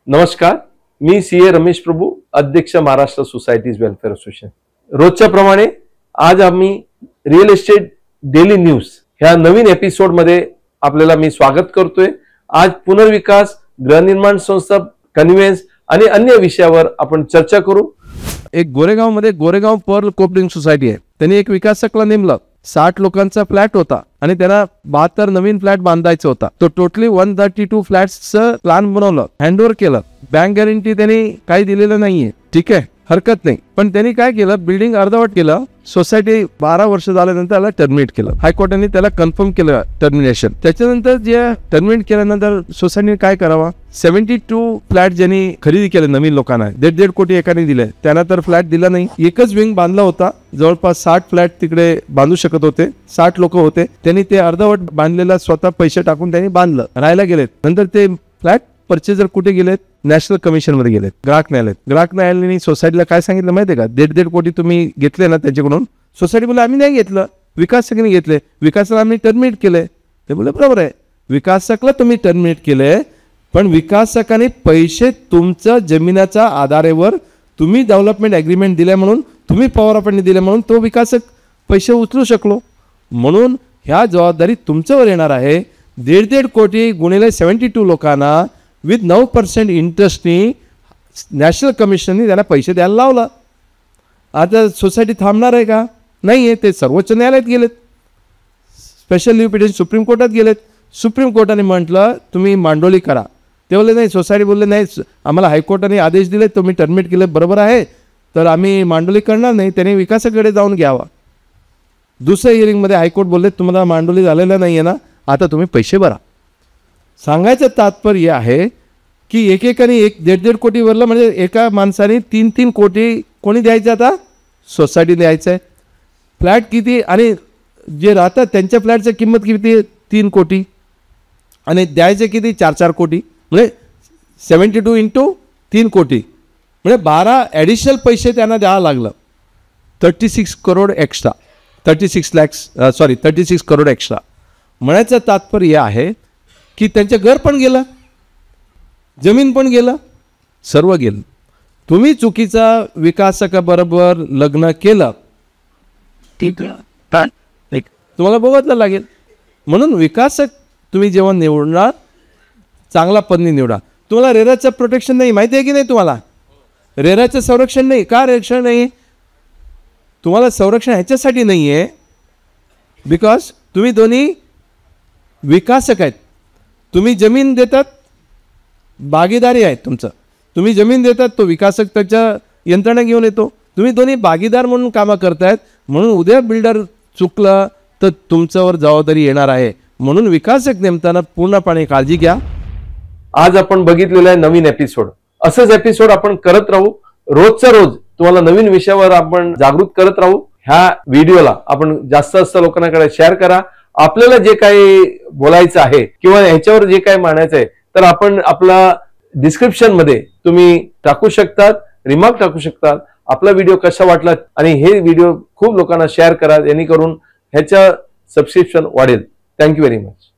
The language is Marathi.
नमस्कार, मी सीए रमेश प्रभू, अध्यक्ष महाराष्ट्र सोसायटीज वेलफेअर असोसिएशन। रोजच्या प्रमाणे आज आम्ही रिअल एस्टेट डेली न्यूज ह्या नवीन एपिसोड मध्ये आपल्याला मी स्वागत करतोय। आज पुनर्विकास, गृहनिर्माण संस्था, कन्व्हेन्स आणि अन्य विषयावर आपण चर्चा करू। एक Goregaon Goregaon pearl cooperative society आहे। त्यांनी एक विकासकला नेमलं। 60 लोकांचा फ्लॅट होता आणि त्यांना 72 नवीन फ्लॅट बांधायचा होता। तो टोटली 132 फ्लॅट्सचं प्लॅन बनवलं, हँडओव्हर केलं। बँक गॅरंटी त्यांनी काही दिलेलं नाहीये, ठीक आहे, हरकत नाही। पण त्यांनी काय केलं, बिल्डिंग अर्धवट केलं। सोसायटी 12 वर्ष झाल्यानंतर त्याला टर्मिनेट केलं। हायकोर्टाने त्याला कन्फर्म केलं टर्मिनेशन। त्याच्यानंतर जे टर्मिनेट केल्यानंतर सोसायटीने काय करावा, 72 फ्लॅट ज्यांनी खरेदी केले नवीन लोकांना 1.5 कोटी एकाने दिले, त्यांना तर फ्लॅट दिला नाही। एकच विंग बांधला होता, जवळपास 60 फ्लॅट तिकडे बांधू शकत होते, 60 लोक होते। त्यांनी ते अर्धवट बांधलेला स्वतः पैसे टाकून त्यांनी बांधलं, राहायला गेलेत। नंतर ते फ्लॅट परचेजर कुठे गेलेत, नॅशनल कमिशन मध्ये गेलेत, ग्राहक न्यायालयात। ग्राहक न्यायालयाने सोसायटीला काय सांगितलं माहितीये का, 1.5 कोटी तुम्ही घेतले ना त्यांच्याकडून। सोसायटी बोलले आम्ही नाही घेतलं, विकासकाने घेतले, विकासाला आम्ही टर्मिनेट केले। ते बोलले बरोबर आहे, विकासकला तुम्ही टर्मिनेट केले, पण विकासकाने पैसे तुमच्या जमिनाच्या आधारावर तुम्ही डेव्हलपमेंट ॲग्रीमेंट दिले म्हणून, तुम्ही पॉवर ऑफ दिले म्हणून तो विकासक पैसे उचलू शकलो। म्हणून ह्या जबाबदारी तुमच्यावर येणार आहे। 1.5 कोटी गुणिले 72 लोकांना विथ 9% इंटरेस्टनी नॅशनल कमिशननी त्यांना पैसे द्यायला लावला। आता सोसायटी थांबणार आहे का? नाही आहे। ते सर्वोच्च न्यायालयात गेलेत, स्पेशल लिव्ह पिटिशन सुप्रीम कोर्टात गेलेत। सुप्रीम कोर्टाने म्हटलं तुम्ही मांडोली करा। ते बोलले नाही, सोसायटी बोलले नाही, आम्हाला हायकोर्टाने आदेश दिले, तुम्ही टर्मिनेट केले बरोबर आहे, तर आम्ही मांडोली करणार नाही, त्याने विकासाकडे जाऊन घ्यावा। दुसऱ्या हिअरिंगमध्ये हायकोर्ट बोलले तुम्हाला मांडोली झालेलं नाही आहे ना, आता तुम्ही पैसे भरा। सांगायचं तात्पर्य आहे की एकेकाने 1.5 कोटी भरलं, म्हणजे एका माणसाने 3-3 कोटी कोणी द्यायचं, आता सोसायटी द्यायचं आहे। फ्लॅट किती आणि जे राहतात त्यांच्या फ्लॅटची किंमत किती, 3 कोटी, आणि द्यायचे किती, 4-4 कोटी, म्हणजे 72 इंटू 3 कोटी, म्हणजे 12 ॲडिशनल पैसे त्यांना द्यावं लागलं। 36 करोड एक्स्ट्रा, 36 करोड एक्स्ट्रा। म्हणायचं तात्पर्य आहे की त्यांचं घर पण गेलं, जमीन पण गेलं, सर्व गेलं। तुम्ही चुकीचा विकासकाबरोबर लग्न केलं, ठीक आहे, तुम्हाला भोगायला लागेल। म्हणून विकासक तुम्ही जेव्हा निवडणार, चांगला पत्नी निवडा। तुम्हाला रेराचं प्रोटेक्शन नाही, माहिती आहे की नाही तुम्हाला? रेराचं संरक्षण नाही का? रक्षण नाही, तुम्हाला संरक्षण ह्याच्यासाठी नाही आहे बिकॉज तुम्ही दोन्ही विकासक आहेत। तुम्ही जमीन देतात, भागीदारी आहे तुमचं, तुम्ही जमीन देतात, तो विकासक त्याच्या यंत्रणा घेऊन येतो, तुम्ही दोन्ही भागीदार म्हणून कामं करतायत। म्हणून उद्या बिल्डर चुकलं तर तुमच्यावर जबाबदारी येणार आहे। म्हणून विकासक नेमताना पूर्णपणे काळजी घ्या। आज आपण बघितलेला आहे नवीन एपिसोड। असंच एपिसोड आपण करत राहू, रोजचा रोज तुम्हाला नवीन विषयावर आपण जागृत करत राहू। ह्या व्हिडिओला आपण जास्त लोकांकडे शेअर करा। आपल्याला जे काही बोलायचं आहे किंवा ह्याच्यावर जे काही मांडायचं आहे, तर आपण आपला डिस्क्रिप्शन मध्ये तुम्ही टाकू शकतात, रिमार्क टाकू शकतात, आपला व्हिडिओ कसा वाटला, आणि हे व्हिडिओ खूप लोकांना शेअर करा, जेणेकरून ह्याचं सबस्क्रिप्शन वाढेल। Thank you very much.